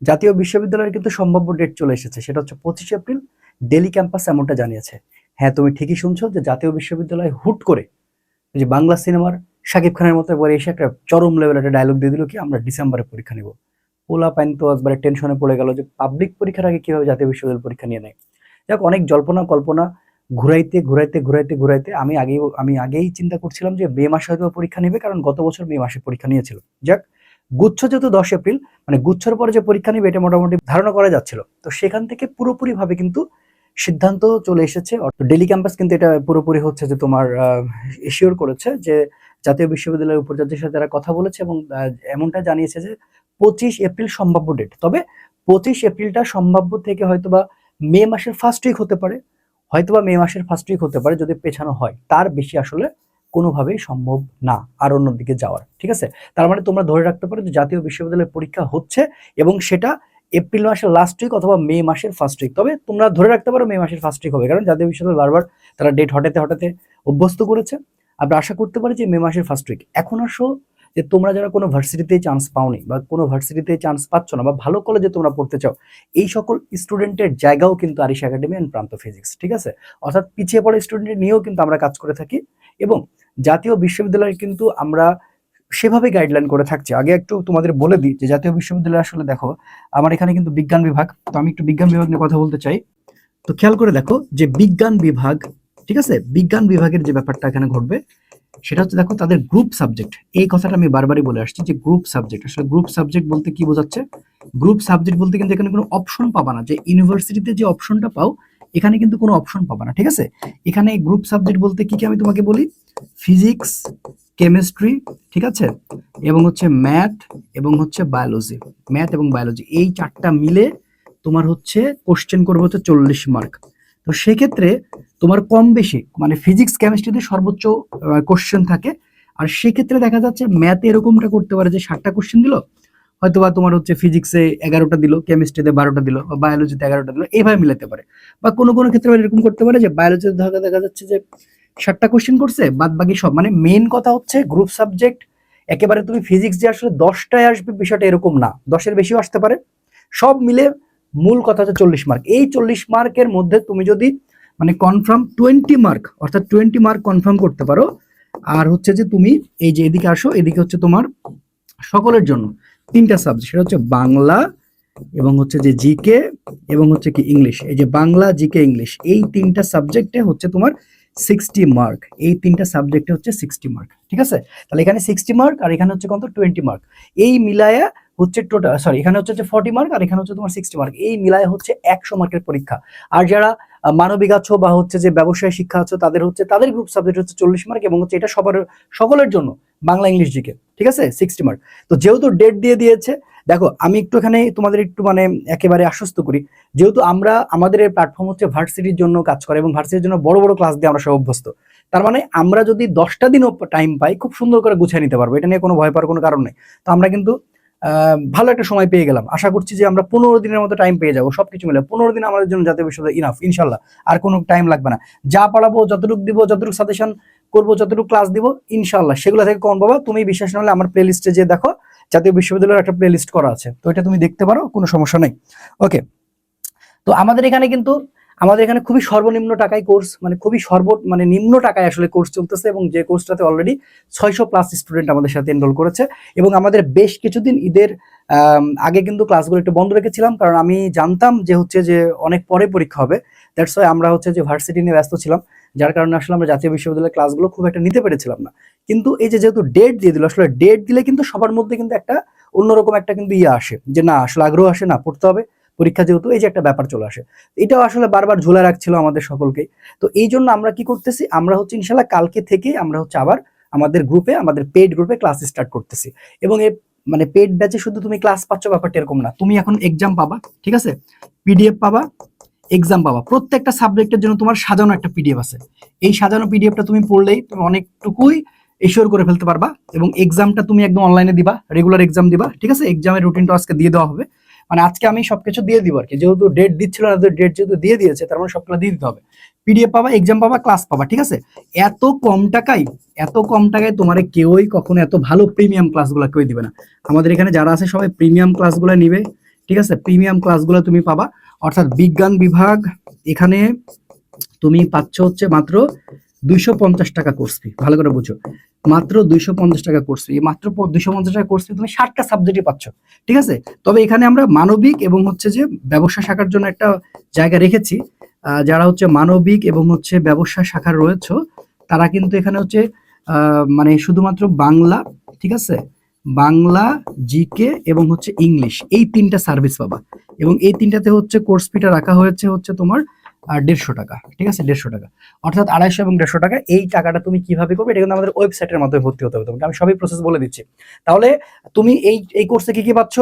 জাতীয় বিশ্ববিদ্যালয়ের কিন্তু সম্ভাব্য ডেট চলে এসেছে, সেটা হচ্ছে 25 এপ্রিল। ডেলি ক্যাম্পাস এমনটা জানিয়েছে। হ্যাঁ, তুমি ঠিকই শুনছো যে জাতীয় বিশ্ববিদ্যালয় হুট করে যে বাংলা সিনেমার শাকিব খানের মতো একবার এসে একটা চরম লেভেল একটা ডায়লগ দিয়ে দিল কি আমরা ডিসেম্বরে পরীক্ষা নিব। পোলা পাইন তো একবারে টেনশনে পড়ে গেল যে পাবলিক পরীক্ষার আগে কিভাবে জাতীয় বিশ্ববিদ্যালয় পরীক্ষা নিয়ে নেয়। যাক, অনেক জল্পনা কল্পনা ঘুরাইতে ঘুরাইতে ঘুরাইতে ঘুরাইতে আমি আগেই চিন্তা করছিলাম যে মে মাসে হয়তো পরীক্ষা নেবে, কারণ গত বছর মে মাসে পরীক্ষা নিয়েছিল। যাক, গুচ্ছ যেহেতু 10 এপ্রিল, মানে গুচ্ছর পরে যে পরীক্ষা নিবে এটা মোটামুটি ধারণা করা যাচ্ছিল। তো সেখান থেকে পুরোপুরি ভাবে কিন্তু সিদ্ধান্ত চলে এসেছে। ডেলি ক্যাম্পাস কিন্তু এটা পুরোপুরি হচ্ছে যে তোমার এশিওর করেছে যে জাতীয় বিশ্ববিদ্যালয়ের উপাচার্যের সাথে তারা কথা বলেছে এবং এমনটা জানিয়েছে যে 25 এপ্রিল সম্ভাব্য ডেট। তবে 25 এপ্রিলটা সম্ভাব্য থেকে হয়তোবা মে মাসের ফার্স্ট উইক হতে পারে, হয়তোবা মে মাসের ফার্স্ট উইক হতে পারে যদি পেছানো হয়। তার বেশি আসলে কোনোভাবেই সম্ভব না আর অন্যদিকে যাওয়ার। ঠিক আছে? তার মানে তোমরা ধরে রাখতে পারো যে জাতীয় বিশ্ববিদ্যালয়ের পরীক্ষা হচ্ছে এবং সেটা এপ্রিল মাসের লাস্ট উইক অথবা মে মাসের ফার্স্ট উইক। তবে তোমরা ধরে রাখতে পারো মে মাসের ফার্স্ট উইক হবে, কারণ জাতীয় বিশ্ববিদ্যালয় বারবার তারা ডেট হটাতে হটাতে অভ্যস্ত করেছে। আমরা আশা করতে পারি যে মে মাসের ফার্স্ট উইক। এখন আসো যে তোমরা যারা কোনো ভার্সিটিতে চান্স পাওনি বা কোনো ভার্সিটিতে চান্স পাচ্ছ না বা ভালো কলেজে তোমরা পড়তে চাও, এই সকল স্টুডেন্টের জায়গাও কিন্তু আরিশ একাডেমি অ্যান্ড প্রান্ত ফিজিক্স। ঠিক আছে? অর্থাৎ পিছিয়ে পড়া স্টুডেন্ট নিয়েও কিন্তু আমরা কাজ করে থাকি এবং জাতীয় বিশ্ববিদ্যালয়ে কিন্তু আমরা সেভাবে গাইডলাইন করে থাকছি। আগে একটু তোমাদের বলে দিই যে জাতীয় বিশ্ববিদ্যালয়ে আসলে দেখো আমার এখানে কিন্তু বিজ্ঞান বিভাগ, তো আমি একটু বিজ্ঞান বিভাগ নিয়ে কথা বলতে চাই। তো খেয়াল করে দেখো যে বিজ্ঞান বিভাগ, ঠিক আছে, বিজ্ঞান বিভাগের যে ব্যাপারটা এখানে ঘটবে সেটা হচ্ছে দেখো তাদের গ্রুপ সাবজেক্ট। এই কথাটা আমি বারবারই বলে আসছি যে গ্রুপ সাবজেক্ট, আসলে গ্রুপ সাবজেক্ট বলতে কি বোঝাচ্ছে? গ্রুপ সাবজেক্ট বলতে কিন্তু এখানে কোনো অপশন পাবা না, যে ইউনিভার্সিটিতে যে অপশনটা পাও এখানে কিন্তু কোনো অপশন পাবা না। ঠিক আছে? এখানে গ্রুপ সাবজেক্ট বলতে কি কি আমি তোমাকে বলি, ফিজিক্স, কেমিস্ট্রি, ঠিক আছে, এবং হচ্ছে ম্যাথ এবং হচ্ছে বায়োলজি। ম্যাথ এবং বায়োলজি এই চারটা মিলে তোমার হচ্ছে কোশ্চেন করবে হচ্ছে 40 মার্ক। তো সেক্ষেত্রে তোমার কম বেশি মানে ফিজিক্স কেমিস্ট্রিতে সর্বোচ্চ কোশ্চেন থাকে। আর সেক্ষেত্রে দেখা যাচ্ছে ম্যাথে এরকমটা করতে পারে যে 60টা কোশ্চেন দিল, হয়তো বা তোমার হচ্ছে ফিজিক্সে 11টা দিল, কেমিস্ট্রিতে 12টা দিল, বা বায়োলজিতে 11টা দিল, এইভাবে মিলাতে পারে। বা কোনো কোনো ক্ষেত্রে এরকম করতে পারে যে বায়োলজিতে দেখা যাচ্ছে যে 60টা কোশ্চেন করছে, বাদ বাকি সব, মানে মেইন কথা হচ্ছে গ্রুপ সাবজেক্ট একেবারে তুমি ফিজিক্স যে আসলে 10টায় আসবে বিষয়টা এরকম না, 10-এর বেশিও আসতে পারে। সব মিলে মূল কথা হচ্ছে 40 মার্ক। এই 40 মার্কের মধ্যে তুমি যদি মানে কনফার্ম 20 মার্ক, অর্থাৎ 20 মার্ক কনফার্ম করতে পারো। আর হচ্ছে যে তুমি এই যে এদিকে আসো, এদিকে হচ্ছে তোমার সকলের জন্য 3টা সাবজেক্ট, সেটা হচ্ছে বাংলা এবং হচ্ছে যে জিকে এবং হচ্ছে কি ইংলিশ। এই যে বাংলা, জিকে, ইংলিশ এই 3টা সাবজেক্টে হচ্ছে তোমার 60 মার্ক। এই 3টা সাবজেক্টে হচ্ছে 60 মার্ক। ঠিক আছে? তাহলে এখানে 60 মার্ক আর এখানে হচ্ছে কত, 20 মার্ক। এই মিলায়া হচ্ছে টোটাল, সরি, এখানে হচ্ছে 40 মার্ক আর এখানে হচ্ছে তোমার 60 মার্ক। এই মিলায় হচ্ছে 100 মার্কের পরীক্ষা। আর যারা মানবিক আছো বা হচ্ছে যে ব্যবসায় শিক্ষা আছো তাদের হচ্ছে তাদের গ্রুপ সাবজেক্ট হচ্ছে 40 মার্ক এবং হচ্ছে এটা সবার সকলের জন্য বাংলা, ইংলিশ, জিকে। ঠিক আছে? 60 মার্ক। তো যেহেতু ডেট দিয়ে দিয়েছে, দেখো আমি একটু এখানে তোমাদের একটু মানে একেবারে আশ্বস্ত করি, যেহেতু আমরা আমাদের এই প্ল্যাটফর্ম হচ্ছে ভার্সিটির জন্য কাজ করে এবং ভার্সিটির জন্য বড় বড় ক্লাস দিয়ে আমরা সব অভ্যস্ত। তার মানে আমরা যদি 10টা দিনও টাইম পাই খুব সুন্দর করে গুছিয়ে নিতে পারবো, এটা নিয়ে কোনো ভয় পাওয়ার কোনো কারণ নেই। তো আমরা কিন্তু ভালো একটা সময় পেয়ে গেলাম। আশা করছি যে আমরা 15 দিনের মতো টাইম পেয়ে যাবো সবকিছু মিলে। 15 দিন আমাদের জন্য জাতীয় বিশ্ববিদ্যালয় ইনাফ, ইনশাল্লাহ। আর কোনো টাইম লাগবে না। যা পড়াবো, যতটুকু দিব, যতটুকু সাজেশন করবো, যতটুকু ক্লাস দিব, ইনশাল্লাহ সেগুলো থেকে কম পাবা। তুমি বিশ্বাস না হলে আমার প্লে লিস্টে যে দেখো, জাতীয় বিশ্ববিদ্যালয়ের একটা প্লে লিস্ট করা আছে, তো এটা তুমি দেখতে পারো, কোনো সমস্যা নেই। ওকে। তো আমাদের এখানে খুবই সর্বনিম্ন টাকায় কোর্স, মানে খুবই মানে নিম্ন টাকায় আসলে কোর্স চলতেছে এবং যে কোর্সটাতে অলরেডি 600+ স্টুডেন্ট আমাদের সাথে এনরোল করেছে। এবং আমাদের বেশ কিছুদিন ঈদের আগে কিন্তু ক্লাসগুলো একটু বন্ধ রেখেছিলাম, কারণ আমি জানতাম যে হচ্ছে যে অনেক পরে পরীক্ষা হবে। দ্যাটস ওয়াই আমরা হচ্ছে যে ভার্সিটি নিয়ে ব্যস্ত ছিলাম, যার কারণে আসলে আমরা জাতীয় বিশ্ববিদ্যালয়ের ক্লাসগুলো খুব একটা নিতে পেরেছিলাম না। কিন্তু এই যে যেহেতু ডেট দিয়ে দিল, আসলে ডেট দিলে কিন্তু সবার মধ্যে কিন্তু একটা অন্যরকম একটা কিন্তু আসে যে না আসলে আগ্রহ আসে, না পড়তে হবে পরীক্ষা যেহেতু, এই যে একটা ব্যাপার চলে আসে। এটাও আসলে বারবার ঝুলে রাখছিল আমাদের সকলকে। তো এই জন্য আমরা কি করতেছি, আমরা হচ্ছে ইনশাল্লাহ কালকে থেকে আমরা হচ্ছে আবার আমাদের গ্রুপে, আমাদের পেইড গ্রুপে ক্লাস স্টার্ট করতেছি। এবং এই মানে পেইড ব্যাচে শুধু তুমি ক্লাস পাচ্ছ ব্যাপারটা এরকম না, তুমি এখন এক্সাম পাবা। ঠিক আছে? পিডিএফ পাবা, এক্সাম পাবা। প্রত্যেকটা সাবজেক্টের জন্য তোমার সাজানো একটা পিডিএফ আছে। এই সাজানো পিডিএফটা তুমি পড়লেই তুমি অনেকটুকুই এশিওর করে ফেলতে পারবা। এবং এক্সামটা তুমি একদম অনলাইনে দিবা, রেগুলার এক্সাম দিবা। ঠিক আছে? এক্সামের রুটিনটা আজকে দিয়ে দেওয়া হবে, মানে আজকে আমি সবকিছু দিয়ে দিব আর কি, যেহেতু ডেট দিচ্ছিল না, ডেট যেহেতু দিয়ে দিয়েছে তার মানে সবগুলো দিয়ে দিতে হবে। পিডিএফ পাবা, এক্সাম পাবা, ক্লাস পাবা। ঠিক আছে? এত কম টাকায়, এত কম টাকায় তোমার কেউই কখনো এত ভালো প্রিমিয়াম ক্লাসগুলো কেউ দিবে না। আমাদের এখানে যারা আছে সবাই প্রিমিয়াম ক্লাসগুলো নিবে। ঠিক আছে, প্রিমিয়াম ক্লাসগুলো তুমি পাবা। অর্থাৎ বিজ্ঞান বিভাগ এখানে তুমি পাচ্ছ হচ্ছে মাত্র 250 টাকা কোর্স ফি। ভালো করে বুঝো, মাত্র 250 টাকা কোর্স ফি। মাত্র 250 টাকা কোর্স ফি তুমি 60টা সাবজেক্টই পাচ্ছ। ঠিক আছে, তবে এখানে আমরা মানবিক এবং হচ্ছে যে ব্যবসা শাখার জন্য একটা জায়গা রেখেছি। যারা হচ্ছে মানবিক এবং হচ্ছে ব্যবসা শাখার রয়েছে তারা কিন্তু এখানে হচ্ছে মানে শুধুমাত্র বাংলা, ঠিক আছে, বাংলা, জিকে এবং হচ্ছে ইংলিশ, এই 3টা সার্ভিস পাবা। এবং এই 3টাতে হচ্ছে কোর্স ফিটা রাখা হয়েছে হচ্ছে তোমার 150 টাকা। ঠিক আছে, 150 টাকা, অর্থাৎ 250 এবং 150 টাকা। এই টাকাটা তুমি কিভাবে করবে, এটা কিন্তু আমাদের ওয়েবসাইটের মাধ্যমে ভর্তি হতে হবে তোমাকে, আমি সবই প্রসেস বলে দিচ্ছি। তাহলে তুমি এই কোর্সে কি কি পাচ্ছ,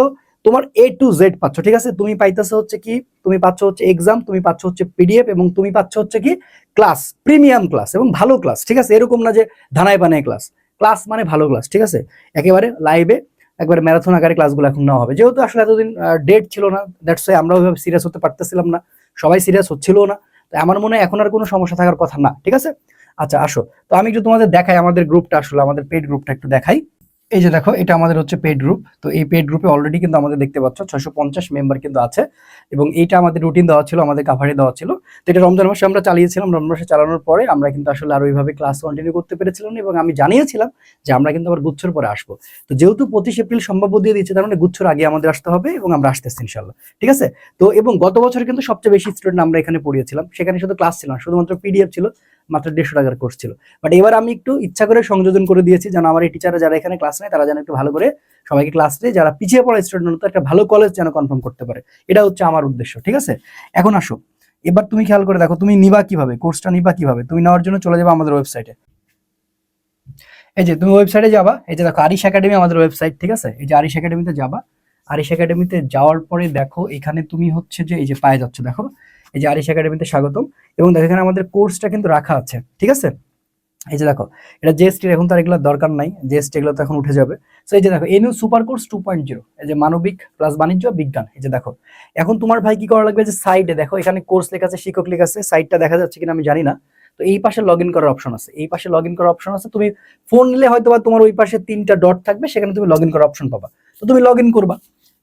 তোমার A to Z পাচ্ছ। ঠিক আছে, তুমি পাইতেছো হচ্ছে কি, তুমি পাচ্ছ হচ্ছে এক্সাম, তুমি পাচ্ছ হচ্ছে পিডিএফ, এবং তুমি পাচ্ছ হচ্ছে কি ক্লাস, প্রিমিয়াম ক্লাস এবং ভালো ক্লাস। ঠিক আছে, এরকম না যে ধানায় বানায় ক্লাস, ক্লাস মানে ভালো ক্লাস। ঠিক আছে, একেবারে লাইভে একবারে ম্যারাথন আকারে ক্লাসগুলো এখন নেওয়া হবে। যেহেতু আসলে এতদিন ডেট ছিল না, দ্যাটস ওয়াই আমরা ওইভাবে সিরিয়াস হতে পারতেছিলাম না, সবাই সিরিয়াস হচ্ছিল না। তো আমার মনে হয় এখন আর কোনো সমস্যা থাকার কথা না। ঠিক আছে, আচ্ছা আসো, তো আমি একটু তোমাদের দেখাই আমাদের গ্রুপটা, আসলে আমাদের পেইড গ্রুপটা একটু দেখাই। এই যে দেখো, এটা আমাদের হচ্ছে পেইড গ্রুপ। তো এই পেইড গ্রুপে অলরেডি কিন্তু আমাদের দেখতে পাচ্ছ 650 মেম্বার কিন্তু আছে, এবং এইটা আমাদের রুটিন দেওয়া ছিল, আমাদের কাভারে দেওয়া ছিল। তো এটা রমজান মাসে আমরা চালিয়েছিলাম। রমজান মাসে চালানোর পরে আমরা কিন্তু আসলে আর ওইভাবে ক্লাস কন্টিনিউ করতে পেরেছিলাম না, এবং আমি জানিয়েছিলাম যে আমরা কিন্তু আবার গুচ্ছর পরে আসবো। তো যেহেতু 25 এপ্রিল সম্ভাব্য দিয়ে দিচ্ছে, তার মানে গুচ্ছর আগে আমাদের আসতে হবে, এবং আমরা আসতেছি ইনশাল্লাহ। ঠিক আছে, তো এবং গত বছর কিন্তু সবচেয়ে বেশি স্টুডেন্ট আমরা এখানে পড়িয়েছিলাম, সেখানে শুধু ক্লাস ছিল না, শুধুমাত্র পিডিএফ ছিল, মাত্র 150 টাকার কোর্স ছিল। বাট এবার আমি একটু ইচ্ছা করে সংযোজন করে দিয়েছি, যেন আমার এই টিচাররা যারা এখানে ক্লাস নেয় তারা যেন একটু ভালো করে সবাইকে ক্লাস নেয়, যারা পিছিয়ে পড়া স্টুডেন্ট একটা ভালো কলেজ যেন কনফার্ম করতে পারে, এটা হচ্ছে আমার উদ্দেশ্য। ঠিক আছে, এখন আসো, এবার তুমি খেয়াল করে দেখো তুমি নিবা কিভাবে, কোর্সটা নিবা কিভাবে। তুমি নেওয়ার জন্য চলে যাবে আমাদের ওয়েবসাইটে। এই যে তুমি ওয়েবসাইটে যাবা, এই যে দেখো আরিশ একাডেমি আমাদের ওয়েবসাইট। ঠিক আছে, এই যে আরিশ একাডেমিতে যাবা। আরিশ একাডেমিতে যাওয়ার পরে দেখো এখানে তুমি হচ্ছে যে এই যে পায়ে যাচ্ছ, দেখো এই যে আরিশ একাডেমিতে স্বাগতম, এবং দেখো এখানে আমাদের কোর্সটা কিন্তু রাখা আছে। ঠিক আছে, এই যে দেখো, এটা জিএসটি এখন তার এগুলো দরকার নাই, জিএসটি এগুলো তো এখন উঠে যাবে। তো এই যে দেখো এনইউ সুপার কোর্স 2.0, এই যে মানবিক প্লাস বাণিজ্য বিজ্ঞান। এই যে দেখো, এখন তোমার ভাই কি করা লাগবে, যে সাইডে দেখো এখানে কোর্স লেখা আছে, শিক্ষক লেখা আছে, সাইডটা দেখা যাচ্ছে কিনা আমি জানি না। তো এই পাশে লগ ইন করার অপশন আছে, এই পাশে লগ ইন করার অপশন আছে। তুমি ফোন নিলে হয়তো বা তোমার ওই পাশে 3টা ডট থাকবে, সেখানে তুমি লগ ইন করার অপশন পাবা। তো তুমি লগ ইন করবা,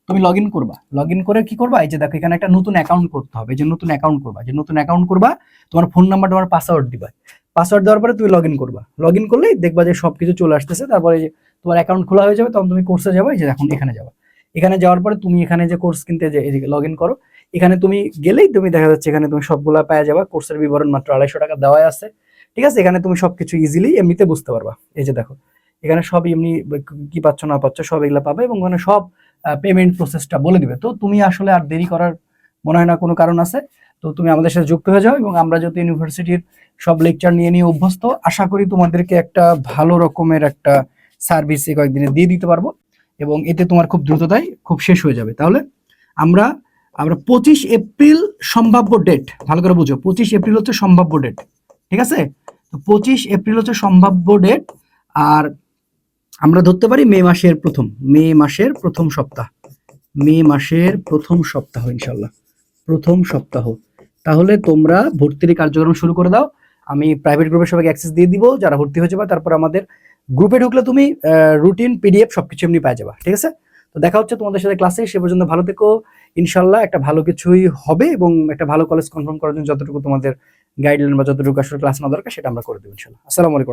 তুমি লগ ইন করবা, লগ ইন করে কি করবা, এই যে দেখো এখানে একটা নতুন অ্যাকাউন্ট করতে হবে, যে নতুন অ্যাকাউন্ট করবা, যে নতুন অ্যাকাউন্ট করবা, তোমার ফোন নাম্বার, তোমার পাসওয়ার্ড দিবা। পাসওয়ার্ড দেওয়ার পরে তুমি লগ ইন করবা, লগ ইন করলেই দেখবা যে সবকিছু চলে আসতেছে। তারপরে যে তোমার অ্যাকাউন্ট খোলা হয়ে যাবে, তখন তুমি কোর্সে যাবে। এই যে এখন এখানে যাবা, এখানে যাওয়ার পরে তুমি এখানে যে কোর্স কিনতে যে এদিকে লগ ইন করো, এখানে তুমি গেলেই তুমি দেখা যাচ্ছে এখানে তুমি সবগুলা পেয়ে যাবা। কোর্সের বিবরণ মাত্র 250 টাকা দেওয়াই আছে। ঠিক আছে, এখানে তুমি সবকিছু ইজিলি এমনিতে বুঝতে পারবা। এই যে দেখো এখানে সব এমনি কি পাচ্ছ না পাচ্ছ সব এগুলা পাবে, এবং ওখানে সব পেমেন্ট প্রসেসটা বলে দিবে। তো তুমি আসলে আর দেরি করার মনে হয় না কোনো কারণ আছে। তো তুমি আমাদের সাথে যুক্ত হয়ে যাও, এবং আমরা যেহেতু ইউনিভার্সিটির সব লেকচার নিয়ে নিয়ে অভ্যস্ত, আশা করি তোমাদেরকে একটা ভালো রকমের একটা সার্ভিস এই কয়েকদিনে দিয়ে দিতে পারবো, এবং এতে তোমার খুব দ্রুততাই খুব শেষ হয়ে যাবে। তাহলে আমরা আমরা 25 এপ্রিল সম্ভাব্য ডেট, ভালো করে বুঝো, 25 এপ্রিল হচ্ছে সম্ভাব্য ডেট। ঠিক আছে, তো 25 এপ্রিল হচ্ছে সম্ভাব্য ডেট। আর আমরা ধরতে পারি মে মাসের প্রথম সপ্তাহ, মে মাসের প্রথম সপ্তাহ ইনশাল্লাহ, প্রথম সপ্তাহ। তাহলে তোমরা ভর্তির কার্যক্রম শুরু করে দাও। আমি প্রাইভেট গ্রুপে সবাইকে অ্যাক্সেস দিয়ে দিব যারা ভর্তি হয়ে যাবে। তারপর আমাদের গ্রুপে ঢুকলে তুমি রুটিন পিডিএফ সবকিছু এমনি পেয়ে যাবা। ঠিক আছে, তো দেখা হচ্ছে তোমাদের সাথে ক্লাসে। সে পর্যন্ত ভালো থেকো, ইনশাল্লাহ একটা ভালো কিছুই হবে, এবং একটা ভালো কলেজ কনফার্ম করার জন্য যতটুকু তোমাদের গাইডলাইন বা যতটুকু আসলে ক্লাস নেওয়া দরকার সেটা আমরা করে দেবো ইনশাল্লাহ। আসসালামু আলাইকুম।